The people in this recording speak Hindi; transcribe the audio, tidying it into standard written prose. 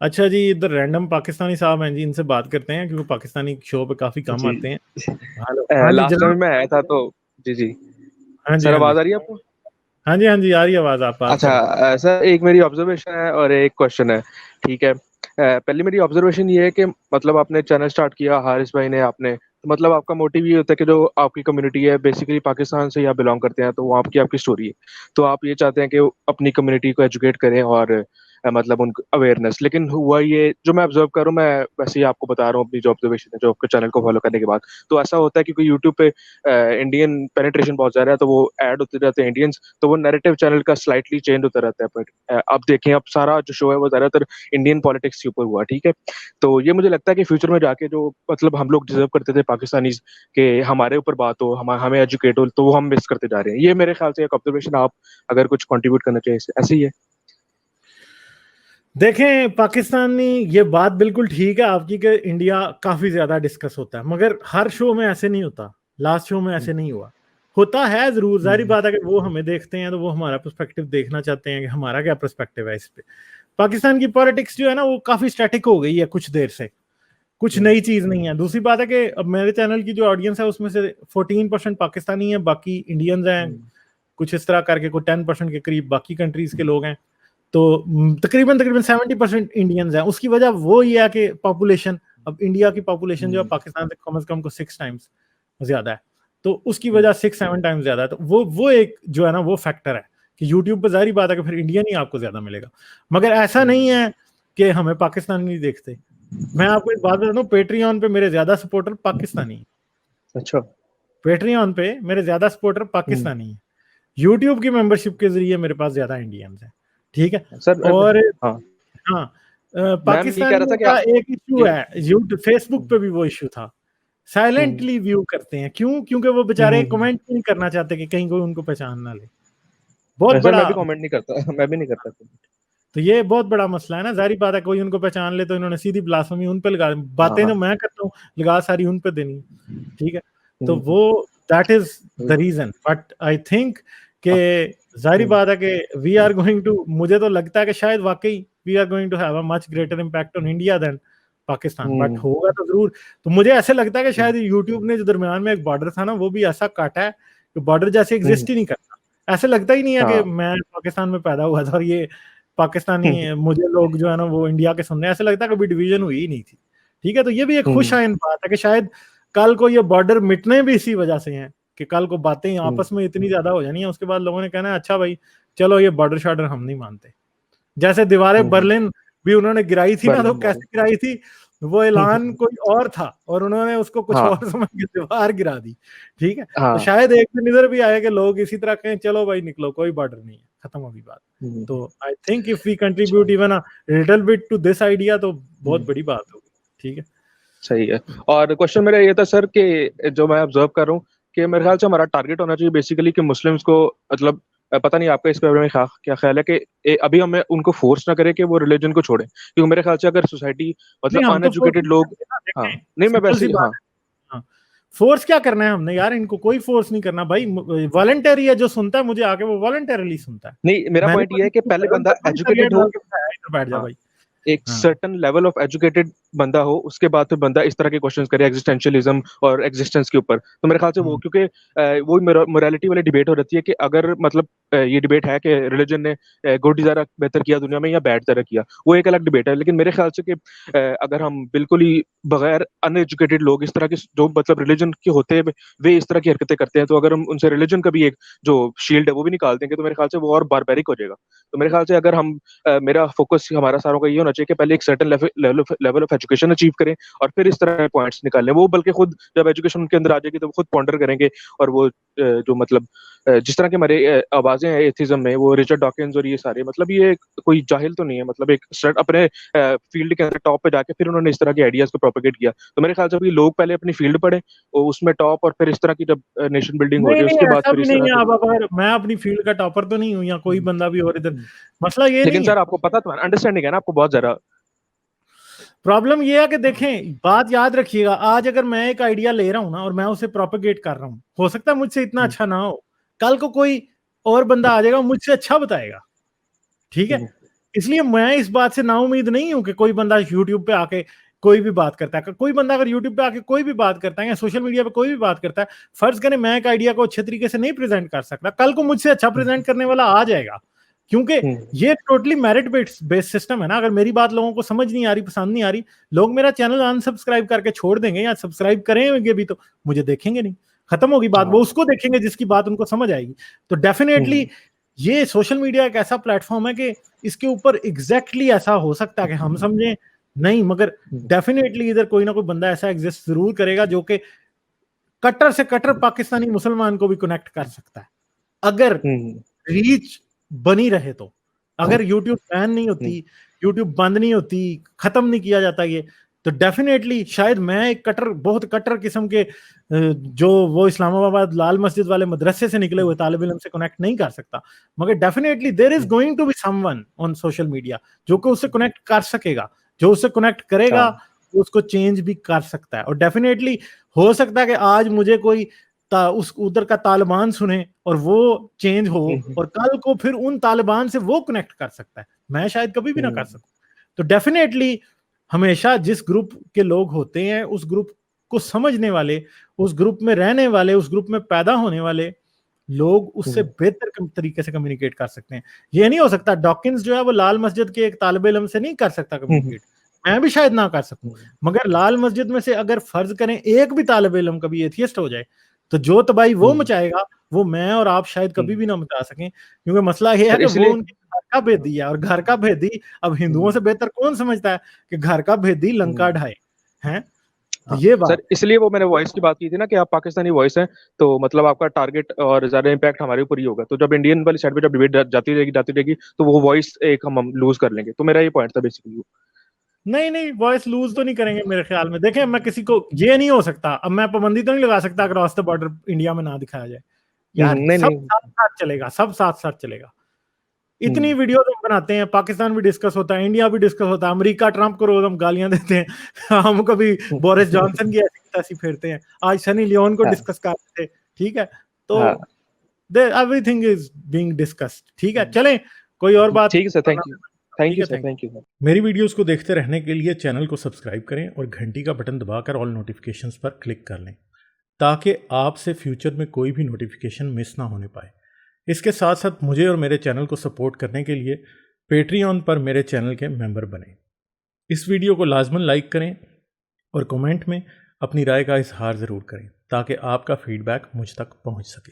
अच्छा जी, इधर रैंडम पाकिस्तानी साहब हैं जी, इनसे बात करते हैं क्योंकि पाकिस्तानी शो पे काफी कम जी। आते हैं। हेलो, हाँ जी लास्ट जनाब। टाइम मैं आया था तो जी जी। हाँ जी सर हाँ जी आवाज आ रही है आपको? हाँ जी हाँ जी, आ रही है आवाज, आप बात अच्छा, करें। सर एक मेरी ऑब्जर्वेशन है और एक क्वेश्चन है। ठीक है। पहली मेरी ऑब्जर्वेशन ये है कि मतलब आपने चैनल स्टार्ट किया हारिस भाई ने, आपने तो मतलब आपका मोटिव ये होता है कि जो आपकी कम्युनिटी है बेसिकली पाकिस्तान से या बिलोंग करते हैं, तो वो आपकी आपकी स्टोरी है। तो आप ये चाहते हैं कि वो अपनी कम्युनिटी को एजुकेट करें और मतलब उनको अवेयरनेस। लेकिन हुआ ये जो मैं ऑब्जर्व करूँ, मैं वैसे ही आपको बता रहा हूँ अपनी जो ऑब्जर्वेशन है जो आपके चैनल को फॉलो करने के बाद। तो ऐसा होता है क्योंकि यूट्यूब पे इंडियन पेनिट्रेशन बहुत ज्यादा है, तो वो ऐड होते रहते हैं इंडियंस, तो वो नैरेटिव चैनल का स्लाइटली चेंज होता रहता है। बट अब देखें, अब सारा जो शो है वो ज्यादातर इंडियन पॉलिटिक्स के ऊपर हुआ। ठीक है। तो ये मुझे लगता है कि फ्यूचर में जाके जो मतलब हम लोग डिजर्व करते थे पाकिस्तानी के हमारे ऊपर बात हो, हमें एजुकेट हो, तो वो हम मिस करते जा रहे हैं। ये मेरे ख्याल से एक ऑब्जर्वेशन, आप अगर कुछ कंट्रीब्यूट करना चाहिए ऐसे ही है। देखें पाकिस्तानी, ये बात बिल्कुल ठीक है आपकी कि इंडिया काफी ज्यादा डिस्कस होता है, मगर हर शो में ऐसे नहीं होता। लास्ट शो में ऐसे नहीं हुआ। होता है जरूर, जारी बात है कि वो हमें देखते हैं तो वो हमारा पर्सपेक्टिव देखना चाहते हैं कि हमारा क्या पर्सपेक्टिव है इस पे। पाकिस्तान की पॉलिटिक्स जो है ना वो काफी स्टैटिक हो गई है कुछ देर से, कुछ नई चीज नहीं है। दूसरी बात है कि अब मेरे चैनल की जो ऑडियंस है उसमें से 14% पाकिस्तानी है, बाकी इंडियंस हैं। कुछ इस तरह करके कोई 10% के करीब बाकी कंट्रीज के लोग हैं। तो तकरीबन तकरीबन 70% इंडियंस हैं। उसकी वजह वो ये है कि पॉपुलेशन, अब इंडिया की पॉपुलेशन जो है पाकिस्तान से कम को 6 टाइम्स ज्यादा है। तो उसकी वजह 6-7 टाइम्स ज्यादा है। तो वो एक जो है ना वो फैक्टर है कि यूट्यूब पर जाहिर बात है कि फिर इंडियन ही आपको ज्यादा मिलेगा। मगर ऐसा नहीं है कि हमें पाकिस्तान नहीं देखते। मैं आपको एक बात बता दूं, पेट्रियन पे मेरे ज्यादा सपोर्टर पाकिस्तानी है। अच्छा। पेट्रियन पे मेरे ज्यादा सपोर्टर पाकिस्तानी है। यूट्यूब की मेंबरशिप के जरिए मेरे पास ज्यादा इंडियंस हैं। ठीक है। सर और हाँ, हाँ, मैं ये कह रहा था पाकिस्तानियों कि का एक इशू जी। है, यूट्यूब फेसबुक पे भी वो इशू था। साइलेंटली व्यू करते हैं, क्यों? क्योंकि वो बेचारे कमेंट नहीं करना चाहते कि कहीं कोई उनको पहचान ना ले। बहुत सर मैं बड़ा। भी कमेंट नहीं करता मैं भी नहीं करता। तो ये बहुत बड़ा मसला है ना, जारी बात है कोई उनको पहचान ले तो इन्होंने सीधी ब्लास्फेमी उन पे लगा, हाँ बातें जो हाँ। मैं करता हूँ लगा सारी उन पे देनी है। ठीक है। तो हम्म, वो that is the reason, but I think कि जाहिर हम्म, बात है कि वी आर गोइंग टू, मुझे तो लगता है कि शायद वाकई we are going to have a much greater impact on India than Pakistan, but hmm, होगा तो जरूर। तो मुझे ऐसे लगता है कि शायद यूट्यूब ने जो दरमियान में एक बॉर्डर था ना वो भी ऐसा काटा है कि बॉर्डर जैसे हम्म, एग्जिस्ट ही नहीं करता। ऐसे लगता ही नहीं है कि हाँ। मैं पाकिस्तान में पैदा हुआ था और ये पाकिस्तानी मुझे लोग जो है ना वो इंडिया के सुनने, ऐसे लगता है कभी डिवीजन हुई ही नहीं थी। ठीक है। तो ये भी एक खुश हम्म, आइन बात है कि शायद कल को ये बॉर्डर मिटने भी इसी वजह से हैं कि कल को बातें हम्म, आपस में इतनी ज्यादा हो जानी है, उसके बाद लोगों ने कहना है अच्छा भाई चलो ये बॉर्डर शॉर्डर हम नहीं मानते। जैसे दीवारें हम्म, बर्लिन भी उन्होंने गिराई थी ना, तो बर्लिन वॉल। कैसे गिराई थी? वो ऐलान कोई और था और उन्होंने उसको कुछ हाँ और समझ के दीवार गिरा दी। ठीक है। तो हाँ। शायद एक दिन इधर भी आए कि लोग इसी तरह कहें चलो भाई निकलो, कोई बॉर्डर नहीं है, खत्म होगी बात। तो I think if we contribute अच्छा। Even a little bit to this idea तो बहुत हम्म, बड़ी बात होगी। ठीक है। सही है। और क्वेश्चन मेरा ये था सर कि जो मैं ऑब्जर्व कर रहा हूँ कि मेरे ख्याल से हमारा टारगेट होना चाहिए बेसिकली कि मुस्लिम्स को मतलब पता नहीं आपका इस बारे में क्या ख्याल है कि अभी हमें उनको फोर्स ना करें कि वो रिलीजन को छोड़ें, क्योंकि मेरे ख्याल से अगर सोसाइटी नहीं मतलब हम तो फोर्स अनएजुकेटेड नहीं लोग। करते ना, हाँ देखें नहीं, मैं सिंपल वैसे सी ही बात हाँ। है। हाँ, फोर्स क्या करना है हमने यार, इनको कोई फोर्स नहीं करना भाई। वॉलंटरी है, जो सुनता है मुझे आके वो वॉलंटरली सुनता है। नहीं, मेरा मैंने पॉइंट ये है कि पहले उन बंदा पर थोड़ी एजुकेटेड करियर हो। डाल के बताया इधर बैठ जा हाँ, भाई। एक हाँ। सर्टन लेवल ऑफ एजुकेटेड बंदा हो, उसके बाद फिर बंदा इस तरह के क्वेश्चंस करे एग्जिस्टेंशियलिज्म और एग्जिस्टेंस के ऊपर। तो मेरे ख्याल से वो हम्म, क्योंकि वो मोरालिटी वाली डिबेट हो रहती है कि अगर मतलब ये डिबेट है कि रिलीजन ने गुड ज़्यादा बेहतर किया दुनिया में या बैड ज़्यादा किया, वो एक अलग डिबेट है। लेकिन मेरे ख्याल से कि अगर हम बिल्कुल ही बगैर अनएजुकेटेड लोग इस तरह के जो मतलब रिलीजन के होते हैं वे इस तरह की हरकतें करते हैं, तो अगर हम उनसे रिलीजन का भी एक जो शील्ड है वो भी निकाल देंगे, तो मेरे ख्याल से वो और बारबेरिक हो जाएगा। तो मेरे ख्याल से अगर हम मेरा फोकस हमारा सारों का ये होना चाहिए कि पहले एक certain level of education achieve करें और फिर इस तरह के पॉइंट्स निकालें। वो बल्कि खुद जब एजुकेशन उनके अंदर आ जाएगी तो वो खुद पॉन्डर करेंगे। और वो जो मतलब जिस तरह की हमारे आवाजें हैं एथिज्म में, वो रिचर्ड डॉकिंस और ये सारे मतलब ये कोई जाहिल तो नहीं है, मतलब एक अपने फील्ड के अंदर टॉप पे जाके फिर उन्होंने इस तरह के आइडियाज को प्रोपेगेट किया। तो मेरे ख्याल से अभी लोग पहले अपनी फील्ड पढ़े और उसमें टॉप, और फिर इस तरह की जब नेशन बिल्डिंग हो नहीं जाए नहीं उसके बाद ऐसा फिर भी इस नहीं तरह है। के। अब अगर मैं अपनी फील्ड का टॉपर तो नहीं हूँ या कोई हम्म, बंदा भी और इधर, हम्म। मसला ये लेकिन नहीं है। सर आपको पता तो है, अंडरस्टैंडिंग है ना आपको बहुत ज्यादा। प्रॉब्लम ये है कि देखें, बात याद रखिएगा, आज अगर मैं एक आइडिया ले रहा हूं ना और मैं उसे प्रोपेगेट कर रहा हूं, हो सकता है मुझसे इतना हम्म, अच्छा ना हो, कल को कोई और बंदा आ जाएगा मुझसे अच्छा बताएगा। ठीक है। हम्म, इसलिए मैं इस बात से नाउम्मीद नहीं हूं कि कोई बंदा यूट्यूब पे आके कोई भी बात करता है। कोई बंदा अगर यूट्यूब पे आके कोई भी बात करता है या सोशल मीडिया पे कोई भी बात करता है, फर्ज करें मैं एक आइडिया को अच्छे तरीके से नहीं प्रेजेंट कर सकता, कल को मुझसे अच्छा प्रेजेंट करने वाला आ जाएगा, क्योंकि ये टोटली मेरिट बेस्ड सिस्टम है ना। अगर मेरी बात लोगों को समझ नहीं आ रही, पसंद नहीं आ रही, लोग मेरा चैनल अनसब्सक्राइब करके छोड़ देंगे या सब्सक्राइब करेंगे भी तो मुझे देखेंगे नहीं, खत्म होगी बात। वो उसको देखेंगे जिसकी बात उनको समझ आएगी। तो डेफिनेटली ये सोशल मीडिया एक ऐसा प्लेटफॉर्म है कि इसके ऊपर एग्जैक्टली ऐसा हो सकता है कि हम समझें नहीं, मगर डेफिनेटली इधर कोई ना कोई बंदा ऐसा एग्जिस्ट जरूर करेगा जो कि कट्टर से कट्टर पाकिस्तानी मुसलमान को भी कनेक्ट कर सकता है, अगर रीच बनी रहे तो। अगर यूट्यूब बैन नहीं होती, यूट्यूब बंद नहीं होती, खत्म नहीं किया जाता ये, तो डेफिनेटली शायद मैं एक कट्टर, बहुत कट्टर किस्म के जो वो इस्लामाबाद लाल मस्जिद वाले मदरसे से निकले हुए तालिब इल्म से कनेक्ट नहीं कर सकता, मगर definitely there is going to be someone on social media जो कि उससे कनेक्ट कर सकेगा, जो उससे कनेक्ट करेगा उसको चेंज भी कर सकता है। और डेफिनेटली हो सकता है कि आज मुझे कोई उस उधर का तालिबान सुने और वो चेंज हो, और कल को फिर उन तालिबान से वो कनेक्ट कर सकता है, मैं शायद कभी भी ना कर सकूं। तो डेफिनेटली हमेशा जिस ग्रुप के लोग होते हैं, उस ग्रुप को समझने वाले, उस ग्रुप में रहने वाले, उस ग्रुप में पैदा होने वाले लोग उससे बेहतर तरीके से कम्युनिकेट कर सकते हैं। ये नहीं हो सकता डॉकिंस जो है वो लाल मस्जिद के एक तालिब इल्म से नहीं कर सकता कम्युनिकेट, मैं भी शायद ना कर सकूं, मगर लाल मस्जिद में से अगर फर्ज करें एक भी तालिब इल्म कभी एथियस्ट हो जाए, तो जो तबाही वो मचाएगा वो मैं और आप शायद कभी भी ना मचा सकें, क्योंकि मसला ये है कि वो उनके घर का भेदी है, और घर का भेदी अब हिंदुओं से बेहतर कौन समझता है कि घर का भेदी लंका ढाए हैं। तो ये बात सर, इसलिए वो मैंने वॉइस की बात की थी ना कि आप पाकिस्तानी वॉइस हैं, तो मतलब आपका टारगेट और ज्यादा इम्पैक्ट हमारे ऊपर ही होगा। तो जब इंडियन वाली साइड पे जब डिबेट जाती रहेगी तो वो वॉइस एक हम लूज कर लेंगे। तो मेरा ये पॉइंट था बेसिकली। नहीं वॉइस लूज तो नहीं करेंगे मेरे ख्याल में। देखें, मैं किसी को, ये नहीं हो सकता, अब मैं पाबंदी तो नहीं लगा सकता क्रॉस द बॉर्डर इंडिया में ना दिखाया जाए यार, नहीं सब नहीं साथ साथ चलेगा, सब साथ साथ चलेगा। इतनी वीडियो हम बनाते हैं, पाकिस्तान भी डिस्कस होता है, इंडिया भी डिस्कस होता है, अमेरिका ट्रंप को रोज हम गालियां देते हैं हम कभी बोरिस जॉनसन की ऐसी तैसी फेरते हैं, आज सनी लियोन को डिस्कस कर रहे थे, ठीक है। तो एवरीथिंग इज बीइंग डिस्कस्ड, ठीक है। चलें, कोई और बात। ठीक है sir, thank you. Thank you sir, thank you. मेरी वीडियोस को देखते रहने के लिए चैनल को सब्सक्राइब करें और घंटी का बटन दबाकर ऑल नोटिफिकेशंस पर क्लिक कर लें, ताकि आपसे फ्यूचर में कोई भी नोटिफिकेशन मिस ना होने पाए। इसके साथ साथ मुझे और मेरे चैनल को सपोर्ट करने के लिए पेट्रियन पर मेरे चैनल के मेंबर बने। इस वीडियो को लाजमन लाइक करें और कमेंट में अपनी राय का इजहार ज़रूर करें, ताकि आपका फीडबैक मुझ तक पहुंच सके।